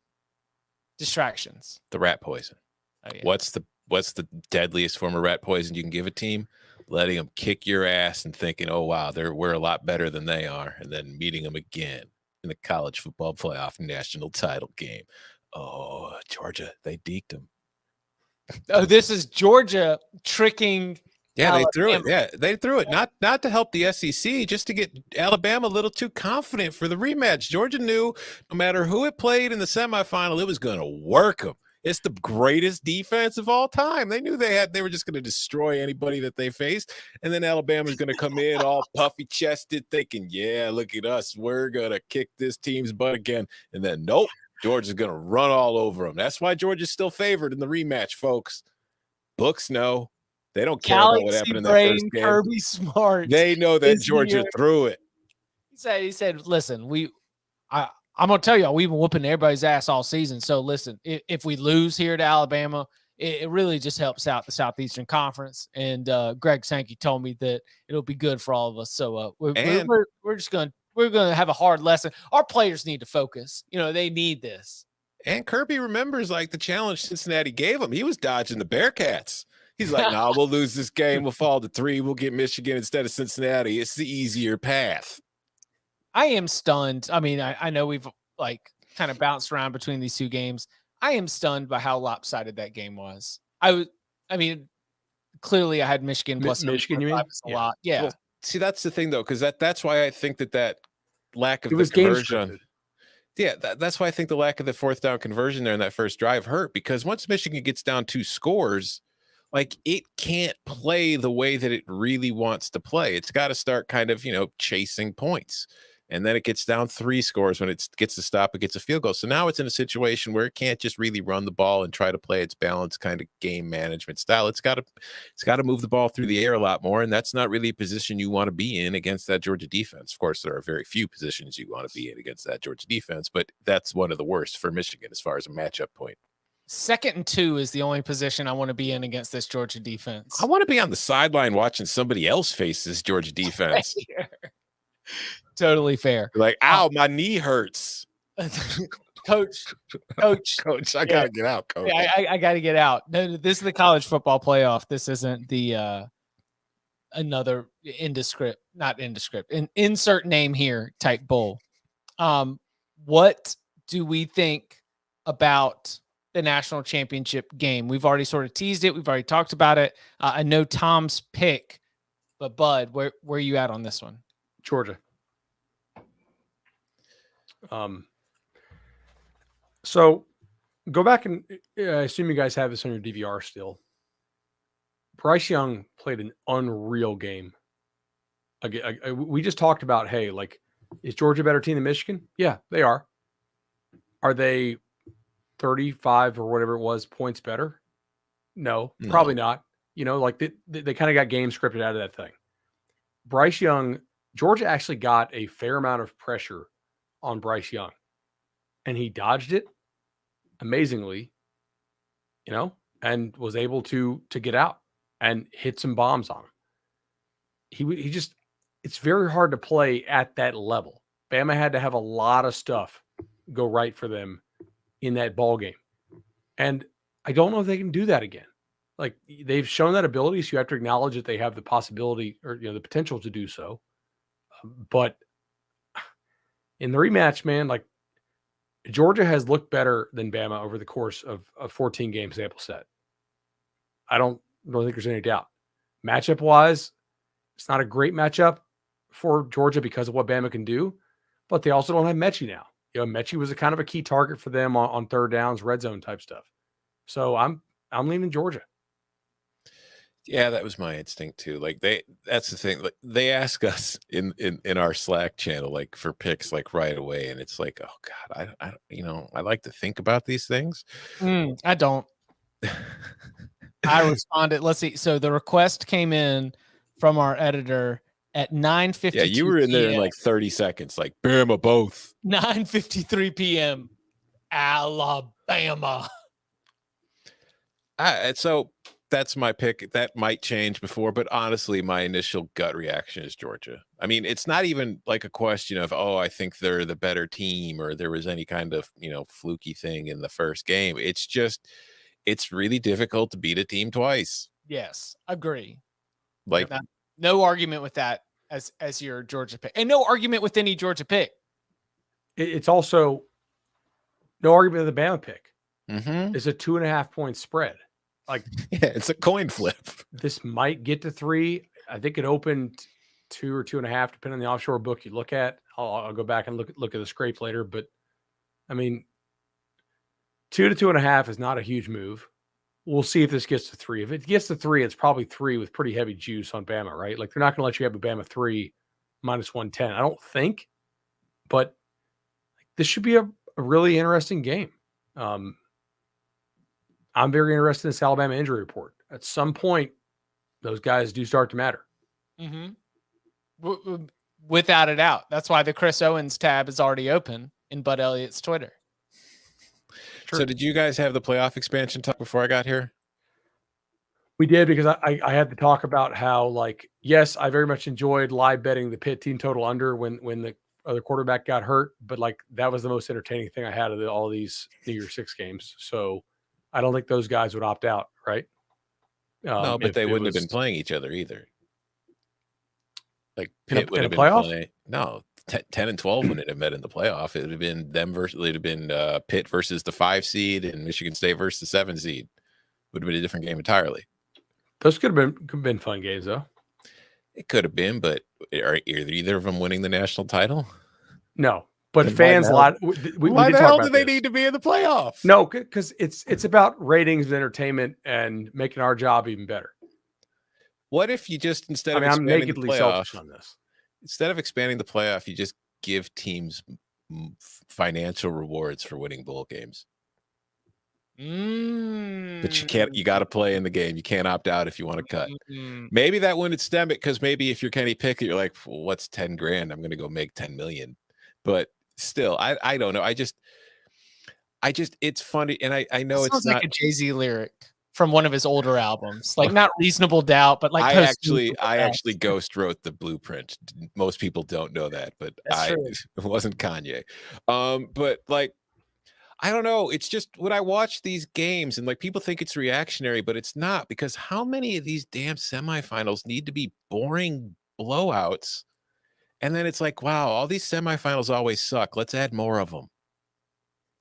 Distractions. The rat poison. Oh, yeah. What's the deadliest form of rat poison you can give a team? Letting them kick your ass and thinking, oh, wow, we're a lot better than they are, and then meeting them again in the college football playoff national title game. Oh, Georgia, they deked them. Oh, this is Georgia tricking. Yeah, Alabama. they threw it. Yeah, they threw it. Not to help the SEC, just to get Alabama a little too confident for the rematch. Georgia knew no matter who it played in the semifinal, it was going to work them. It's the greatest defense of all time. They knew they were just going to destroy anybody that they faced. And then Alabama's going to come in all puffy chested thinking, yeah, look at us. We're going to kick this team's butt again. And then, nope, Georgia's going to run all over them. That's why Georgia's still favored in the rematch, folks. Books know. They don't care about what happened in that first game. Kirby Smart. They know that Georgia threw it. He said, listen, I'm going to tell y'all, we've been whooping everybody's ass all season. So listen, if we lose here to Alabama, it really just helps out the Southeastern Conference. And Greg Sankey told me that it'll be good for all of us. So we're going to have a hard lesson. Our players need to focus. They need this. And Kirby remembers like the challenge Cincinnati gave him. He was dodging the Bearcats. He's like, nah, we'll lose this game. We'll fall to 3. We'll get Michigan instead of Cincinnati. It's the easier path. I am stunned. I mean, I know we've kind of bounced around between these two games. I am stunned by how lopsided that game was. Clearly I had Michigan plus Michigan, you mean? A lot. Yeah. Well, see, that's the thing though, because that's why I think that lack of the conversion. Yeah, that's why I think the lack of the 4th down conversion there in that first drive hurt, because once Michigan gets down 2 scores, it can't play the way that it really wants to play. It's got to start kind of, chasing points. And then it gets down 3 scores when it gets to stop, it gets a field goal. So now it's in a situation where it can't just really run the ball and try to play its balanced kind of game management style. It's got to move the ball through the air a lot more, and that's not really a position you want to be in against that Georgia defense. Of course, there are very few positions you want to be in against that Georgia defense, but that's one of the worst for Michigan as far as a matchup point. 2nd and 2 is the only position I want to be in against this Georgia defense. I want to be on the sideline watching somebody else face this Georgia defense. Totally fair. Like, ow, my knee hurts. Coach, I got to get out, Coach. Yeah, I got to get out. No, this is the college football playoff. This isn't the another insert name here type bowl. What do we think about the national championship game? We've already sort of teased it. We've already talked about it. I know Tom's pick, but Bud, where are you at on this one? Georgia. So Go back and I assume you guys have this on your DVR still. Bryce Young played an unreal game. Again, we just talked about, hey, like, is Georgia a better team than Michigan? Yeah, they are. Are they 35 or whatever it was points better? No, probably not. You know, like they kind of got game scripted out of that thing. Bryce Young, Georgia actually got a fair amount of pressure on Bryce Young, and he dodged it amazingly, you know, and was able to get out and hit some bombs on him. He just, it's very hard to play at that level. Bama had to have a lot of stuff go right for them in that ball game. And I don't know if they can do that again. Like, they've shown that ability, so you have to acknowledge that they have the possibility or, you know, the potential to do so. But in the rematch, man, like, Georgia has looked better than Bama over the course of a 14 game sample set. I don't think there's any doubt. Matchup wise, it's not a great matchup for Georgia because of what Bama can do, but they also don't have Mechie now. You know, Mechie was a kind of a key target for them on third downs, red zone type stuff. So I'm leaning Georgia. Yeah, that was my instinct too. Like, that's the thing. Like, they ask us in our Slack channel, like, for picks, like, right away. And it's like, oh God, I you know, I like to think about these things. I don't. I responded. Let's see. So the request came in from our editor at 9:52. Yeah, you were in there in like 30 seconds, like, Bama both. 9:53 p.m. Alabama. So that's my pick. That might change before, but honestly, my initial gut reaction is Georgia. I mean, it's not even like a question of, oh, I think they're the better team, or there was any kind of, you know, fluky thing in the first game. It's just, it's really difficult to beat a team twice. Yes, agree. Like, no argument with that as your Georgia pick, and no argument with any Georgia pick. It's also no argument with the Bama pick. Mm-hmm. It's a 2.5 point spread. Like, yeah, it's a coin flip. This might get to 3. I think it opened 2 or 2.5, depending on the offshore book you look at. I'll go back and look at the scrape later. But I mean, 2 to 2.5 is not a huge move. We'll see if this gets to 3. If it gets to 3, it's probably 3 with pretty heavy juice on Bama, right? Like, they're not going to let you have a Bama 3 minus 110. I don't think, but this should be a really interesting game. I'm very interested in this Alabama injury report. At some point, those guys do start to matter. Mm-hmm. Without a doubt. That's why the Chris Owens tab is already open in Bud Elliott's Twitter. So did you guys have the playoff expansion talk before I got here? We did, because I had to talk about how, like, yes, I very much enjoyed live betting the Pitt team total under when the other quarterback got hurt, but like, that was the most entertaining thing I had of all these New Year's 6 games. So I don't think those guys would opt out, right? No, but they wouldn't have been playing each other either. Like, Pitt would have been playing. No, 10 and 12 wouldn't have met in the playoff. It would have been them versus. It would have been Pitt versus the 5 seed and Michigan State versus the 7 seed. Would have been a different game entirely. Those could have been fun games, though. It could have been, but are either of them winning the national title? No, but then fans a lot. Why the hell do they need to be in the playoff? No, because it's about ratings and entertainment and making our job even better. What if you just, instead of I'm nakedly selfish on this. Instead of expanding the playoff, you just give teams financial rewards for winning bowl games? But you got to play in the game. You can't opt out if you want to cut. Maybe that wouldn't stem it, because maybe if you're Kenny Pickett, you're like, well, what's 10 grand? I'm going to go make 10 million. But still, I don't know. I just, it's funny. And I know it sounds like a Jay-Z lyric from one of his older albums, like not Reasonable Doubt, but like I actually ghost wrote the blueprint. Most people don't know that, but it wasn't Kanye. But like, I don't know. It's just when I watch these games and like, people think it's reactionary, but it's not, because how many of these damn semifinals need to be boring blowouts? And then it's like, wow, all these semifinals always suck. Let's add more of them.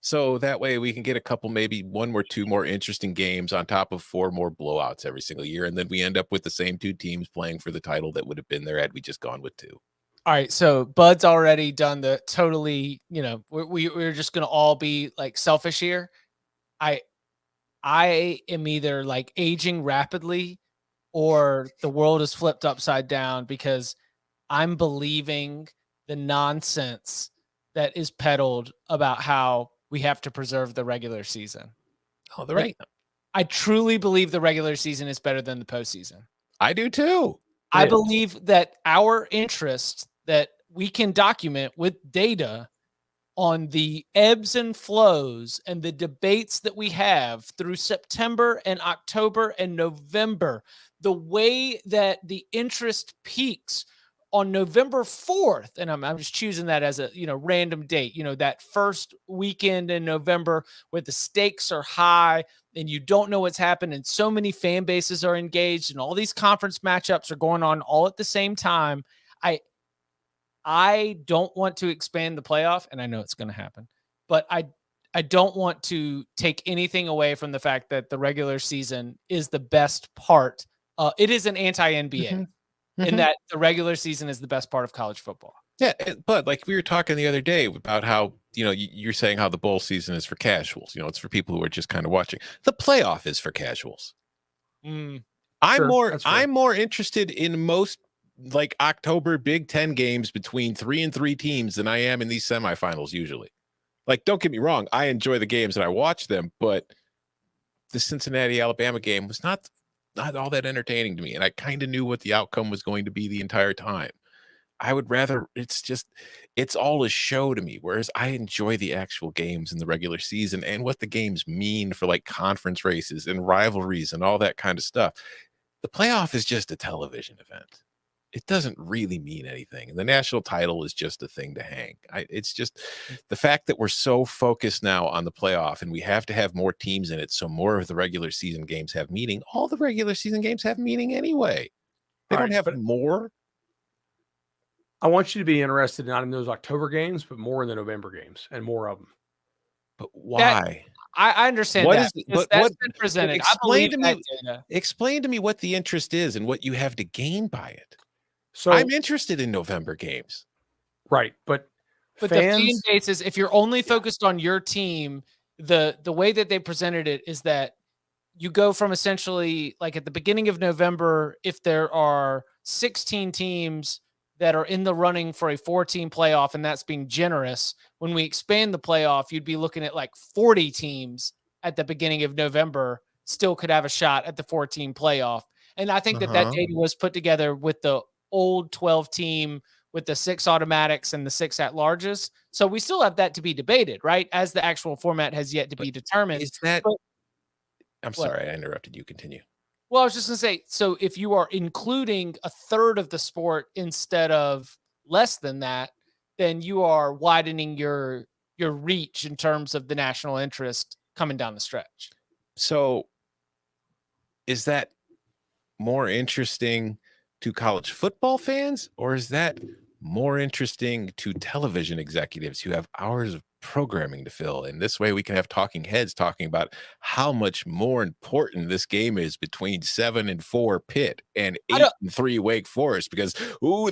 So that way we can get a couple, maybe 1 or 2 more interesting games on top of 4 more blowouts every single year. And then we end up with the same 2 teams playing for the title that would have been there had we just gone with 2. All right, so Bud's already done the totally, you know, we're just going to all be like selfish here. I am either like aging rapidly or the world is flipped upside down because I'm believing the nonsense that is peddled about how we have to preserve the regular season. Oh, the Like, right. I truly believe the regular season is better than the postseason. I do too. I It is. believe that our interest that we can document with data on the ebbs and flows and the debates that we have through September and October and November, the way that the interest peaks on November 4th, and I'm just choosing that as a random date, that first weekend in November where the stakes are high and you don't know what's happened and so many fan bases are engaged and all these conference matchups are going on all at the same time. I don't want to expand the playoff, and I know it's going to happen, but I don't want to take anything away from the fact that the regular season is the best part. It is an anti-NBA in that the regular season is the best part of college football. Yeah, but like we were talking the other day about how, you're saying how the bowl season is for casuals. It's for people who are just kind of watching. The playoff is for casuals. Mm. I'm more interested in most like October Big Ten games between 3 and 3 teams than I am in these semifinals usually. Like, don't get me wrong, I enjoy the games and I watch them, but the Cincinnati Alabama game was not all that entertaining to me, and I kind of knew what the outcome was going to be the entire time. I would rather it's all a show to me, whereas I enjoy the actual games in the regular season and what the games mean for like conference races and rivalries and all that kind of stuff. The playoff is just a television event. It doesn't really mean anything. And the national title is just a thing to hang. It's just the fact that we're so focused now on the playoff and we have to have more teams in it. So more of the regular season games have meaning. All the regular season games have meaning anyway. They don't have more. I want you to be interested not in those October games, but more in the November games and more of them. But why? I understand what that. Is, but that's what been presented. Explain to me. Explain to me what the interest is and what you have to gain by it. So I'm interested in November games. Right. But the fan base is, if you're only focused on your team, the way that they presented it is that you go from essentially like at the beginning of November, if there are 16 teams that are in the running for a 4-team playoff, and that's being generous. When we expand the playoff, you'd be looking at like 40 teams at the beginning of November still could have a shot at the 4-team playoff. And I think that data was put together with the old 12 team with the 6 automatics and the 6 at-larges. So we still have that to be debated, right? As the actual format has yet to be determined. Is that? I'm sorry, I interrupted you. Continue. Well, I was just going to say, so if you are including a third of the sport instead of less than that, then you are widening your reach in terms of the national interest coming down the stretch. So is that more interesting to college football fans, or is that more interesting to television executives who have hours of programming to fill? And this way we can have talking heads talking about how much more important this game is between 7-4 Pitt and 8-3 Wake Forest, because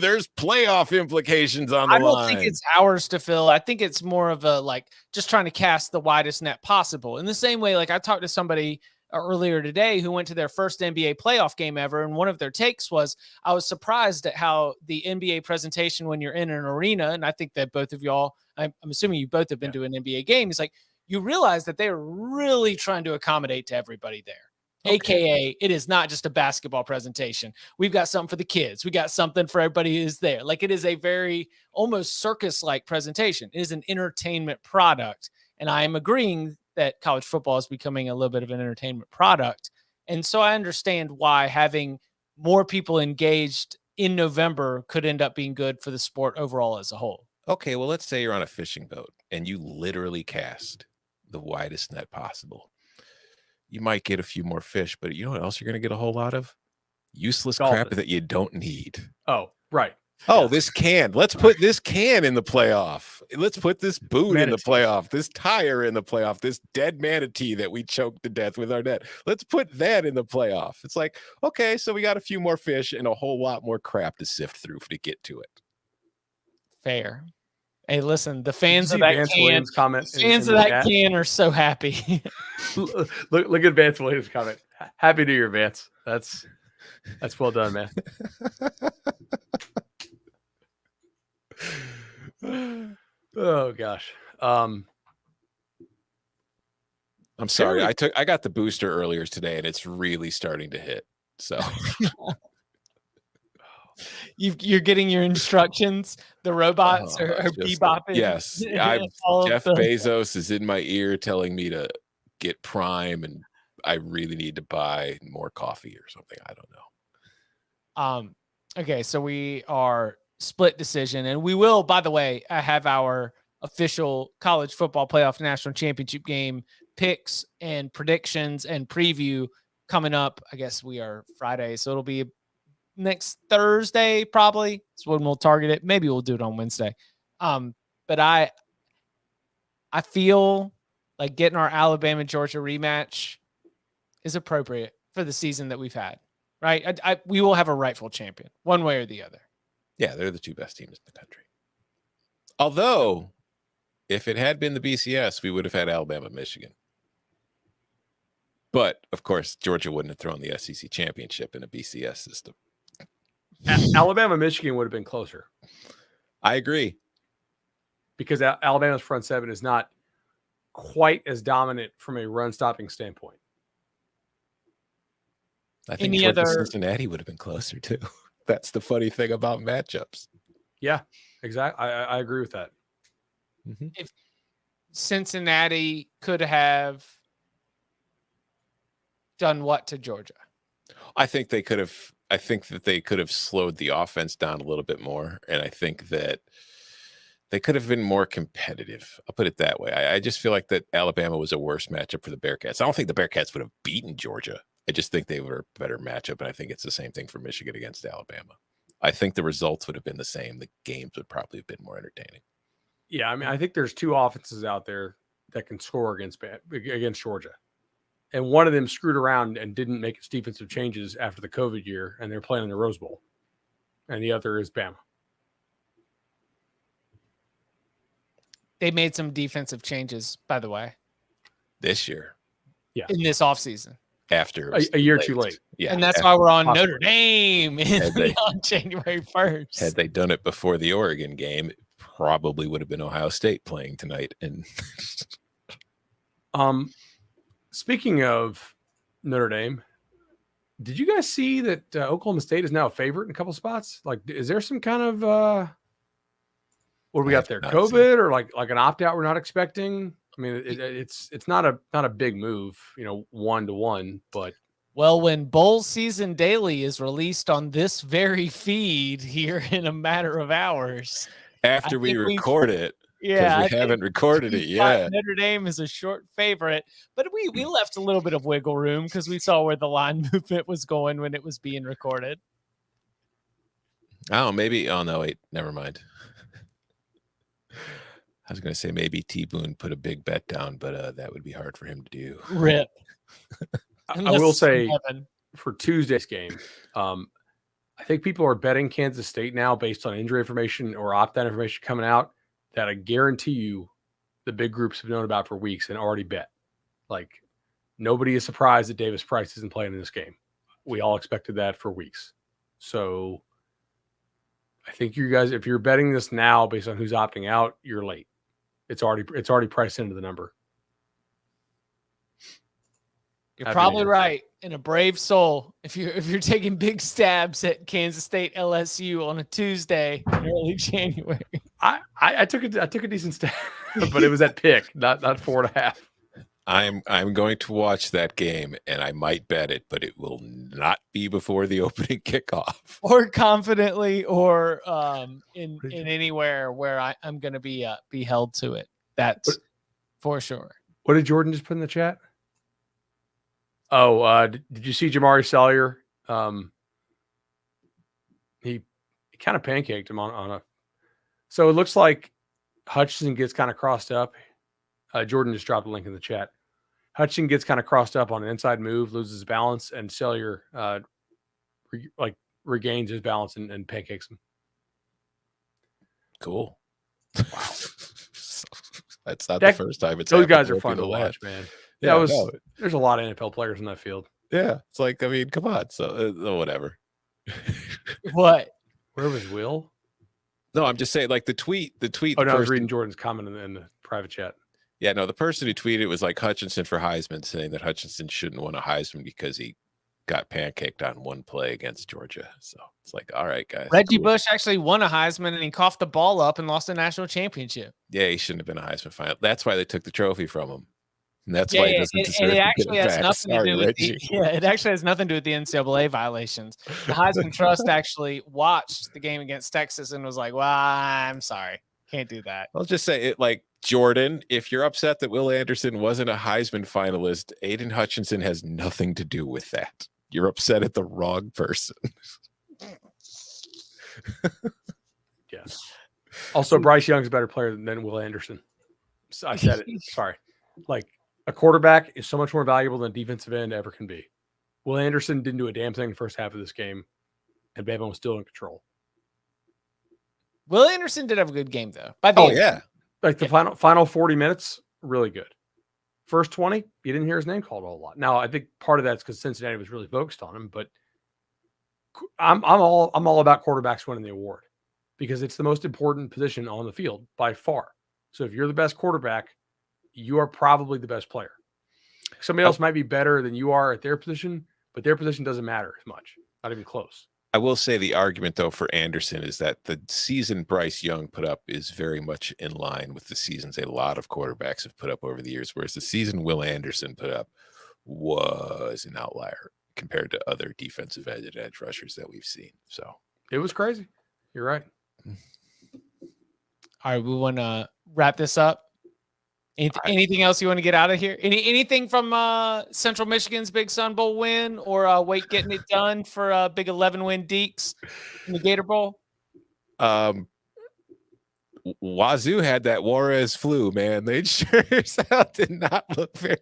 there's playoff implications on the line. I don't think it's hours to fill. I think it's more of a like just trying to cast the widest net possible. In the same way, like I talked to somebody earlier today who went to their first NBA playoff game ever, and one of their takes was, I was surprised at how the NBA presentation when you're in an arena, and I think that both of y'all, I'm assuming you both have been to an NBA game, it's like you realize that they're really trying to accommodate to everybody there. Okay. AKA, it is not just a basketball presentation. We've got something for the kids. We got something for everybody who's there. Like, it is a very almost circus-like presentation. It is an entertainment product. And I am agreeing that college football is becoming a little bit of an entertainment product. And so I understand why having more people engaged in November could end up being good for the sport overall as a whole. Okay, well, let's say you're on a fishing boat and you literally cast the widest net possible. You might get a few more fish, but you know what else you're going to get a whole lot of? Useless crap that you don't need. Oh, right. Oh, this can. Let's put this can in the playoff. Let's put this boot in the playoff. This tire in the playoff. This dead manatee that we choked to death with our net. Let's put that in the playoff. It's like, okay, so we got a few more fish and a whole lot more crap to sift through to get to it. Fair. Hey, listen, the Did you fans see of that Vance can, Williams' comment the fans in of the that chat? can are so happy. Look at Vance Williams' comment. Happy New Year, Vance. That's well done, man. Oh gosh. I'm sorry. Apparently- I got the booster earlier today, and it's really starting to hit. So You're getting your instructions. The robots are just bebopping. yes. Jeff Bezos is in my ear telling me to get Prime, and I really need to buy more coffee or something. I don't know. Okay, so we are split decision, and we will, by the way, have our official college football playoff national championship game picks and predictions and preview coming up. I guess we are Friday, so it'll be next Thursday, probably. That's when we'll target it. Maybe we'll do it on Wednesday. But I feel like getting our Alabama Georgia rematch is appropriate for the season that we've had. Right? We will have a rightful champion, one way or the other. Yeah, they're the two best teams in the country. Although, if it had been the BCS, we would have had Alabama, Michigan. But of course, Georgia wouldn't have thrown the SEC championship in a BCS system. Alabama, Michigan would have been closer. I agree. Because Alabama's front seven is not quite as dominant from a run-stopping standpoint. I think Georgia Cincinnati would have been closer too. That's the funny thing about matchups. Yeah, exactly. I agree with that. Mm-hmm. If Cincinnati could have done what to Georgia? I think they could have. I think that they could have slowed the offense down a little bit more, and I think that they could have been more competitive. I'll put it that way. I just feel like that Alabama was a worse matchup for the Bearcats. I don't think the Bearcats would have beaten Georgia. I just think they were a better matchup, and I think it's the same thing for Michigan against Alabama. I think the results would have been the same. The games would probably have been more entertaining. Yeah, I mean, I think there's two offenses out there that can score against Georgia. And one of them screwed around and didn't make its defensive changes after the COVID year, and they're playing in the Rose Bowl. And the other is Bama. They made some defensive changes, by the way. This year. Yeah. In this offseason. After a year too late. Yeah. And that's why we're on Notre Dame on January 1st. Had they done it before the Oregon game, it probably would have been Ohio State playing tonight. And speaking of Notre Dame, did you guys see that Oklahoma State is now a favorite in a couple spots? Like, is there some kind of what do we got there? COVID or like an opt out we're not expecting? I mean, it's not a big move, 1-1, but well, when bowl season daily is released on this very feed here in a matter of hours, after we record it, yeah, we haven't recorded it yet. Notre Dame is a short favorite, but we left a little bit of wiggle room because we saw where the line movement was going when it was being recorded. Oh, maybe. Oh no, wait, never mind. I was going to say maybe T-Boone put a big bet down, but that would be hard for him to do. Rip. I will say for Tuesday's game, I think people are betting Kansas State now based on injury information or opt-out information coming out that I guarantee you the big groups have known about for weeks and already bet. Like, nobody is surprised that Davis Price isn't playing in this game. We all expected that for weeks. So I think you guys, if you're betting this now based on who's opting out, you're late. It's already priced into the number. You're probably right. And a brave soul, if you're taking big stabs at Kansas State LSU on a Tuesday in early January. I took a decent stab, but it was at pick, not 4.5. I'm going to watch that game, and I might bet it, but it will not be before the opening kickoff, or confidently, or in anywhere where I'm going to be held to it. That's for sure. What did Jordan just put in the chat? Oh, did you see Jamari Salyer? He kind of pancaked him on a. So it looks like Hutchinson gets kind of crossed up. Jordan just dropped a link in the chat. Hutchinson gets kind of crossed up on an inside move, loses balance, and Salyer regains his balance and pancakes him. Cool. That's not the first time it's those happened. guys are Won't be fun the to last. watch, man. Yeah, There's a lot of NFL players in that field. yeah. It's like, I mean, come on. So whatever. What? Where was Will? No, I'm just saying, like the tweet. Oh, no, I was reading Jordan's comment in the private chat. Yeah, no, the person who tweeted was like Hutchinson for Heisman, saying that Hutchinson shouldn't win a Heisman because he got pancaked on one play against Georgia. So it's like, all right, guys. Reggie Bush actually won a Heisman and he coughed the ball up and lost a national championship. Yeah, he shouldn't have been a Heisman final. That's why they took the trophy from him. And that's why he doesn't deserve it to actually get it has back. nothing Sorry, to do with Reggie. it actually has nothing to do with the NCAA violations. The Heisman Trust actually watched the game against Texas and was like, well, I'm sorry. Can't do that. I'll just say it, like, Jordan, if you're upset that Will Anderson wasn't a Heisman finalist, Aiden Hutchinson has nothing to do with that. You're upset at the wrong person. Yeah. Also, Bryce Young's a better player than Will Anderson. I said it. Sorry. Like, a quarterback is so much more valuable than a defensive end ever can be. Will Anderson didn't do a damn thing in the first half of this game, and Bama was still in control. Will Anderson did have a good game, though. Yeah. Like the final 40 minutes, really good. First 20, you didn't hear his name called a whole lot. Now, I think part of that's because Cincinnati was really focused on him, but I'm all about quarterbacks winning the award because it's the most important position on the field by far. So if you're the best quarterback, you are probably the best player. Somebody else might be better than you are at their position, but their position doesn't matter as much. Not even close. I will say the argument, though, for Anderson is that the season Bryce Young put up is very much in line with the seasons a lot of quarterbacks have put up over the years, whereas the season Will Anderson put up was an outlier compared to other defensive edge rushers that we've seen. So it was crazy. You're right. All right, we want to wrap this up. Anything else you want to get out of here? Anything from Central Michigan's Big Sun Bowl win or Wake getting it done for a big 11-win Deeks in the Gator Bowl? Wazoo had that Juarez flu, man. They sure did not look very.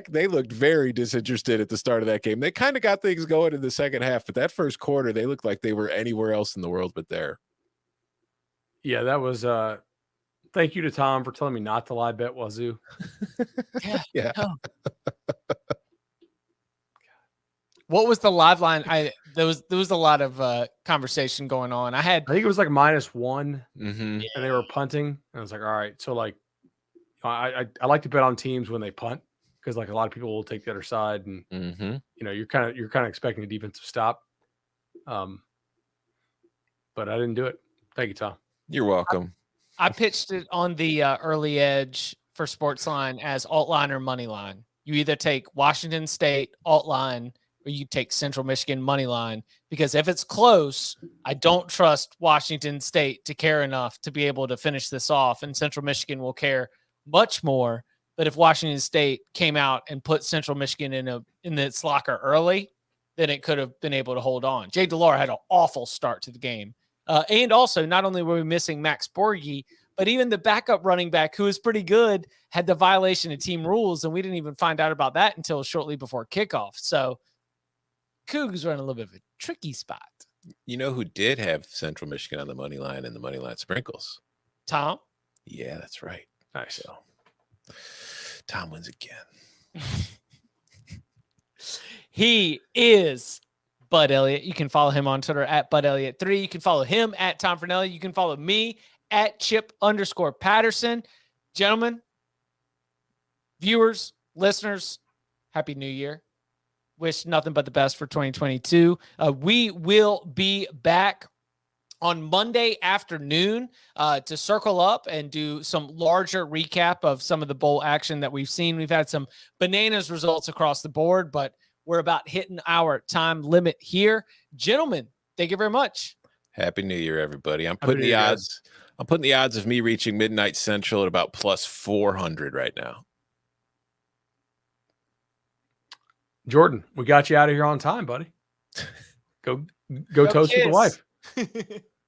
They looked very disinterested at the start of that game. They kind of got things going in the second half, but that first quarter, they looked like they were anywhere else in the world but there. Yeah, that was. Thank you to Tom for telling me not to lie bet Wazoo. Yeah. Oh. What was the live line? There was a lot of conversation going on. I think it was like -1, and they were punting. And I was like, all right. So like, I like to bet on teams when they punt because like a lot of people will take the other side, and you're kind of expecting a defensive stop. But I didn't do it. Thank you, Tom. You're welcome. I pitched it on the early edge for Sportsline as alt line or money line. You either take Washington State alt line or you take Central Michigan money line, because if it's close, I don't trust Washington State to care enough to be able to finish this off, and Central Michigan will care much more. But if Washington State came out and put Central Michigan in its locker early, then it could have been able to hold on. Jay DeLore had an awful start to the game. And also, not only were we missing Max Borghi, but even the backup running back, who was pretty good, had the violation of team rules, and we didn't even find out about that until shortly before kickoff. So Cougs were in a little bit of a tricky spot. You know who did have Central Michigan on the money line and the money line sprinkles? Tom? Yeah, that's right. Nice. So Tom wins again. He is Bud Elliott. You can follow him on Twitter at Bud Elliott3. You can follow him at Tom Fornelli. You can follow me at Chip_Patterson. Gentlemen, viewers, listeners, Happy New Year. Wish nothing but the best for 2022. We will be back on Monday afternoon to circle up and do some larger recap of some of the bowl action that we've seen. We've had some bananas results across the board, but we're about hitting our time limit here. Gentlemen, thank you very much. Happy New Year, everybody. I'm putting the odds of me reaching midnight central at about +400 right now. Jordan, we got you out of here on time, buddy. Go toast with the wife.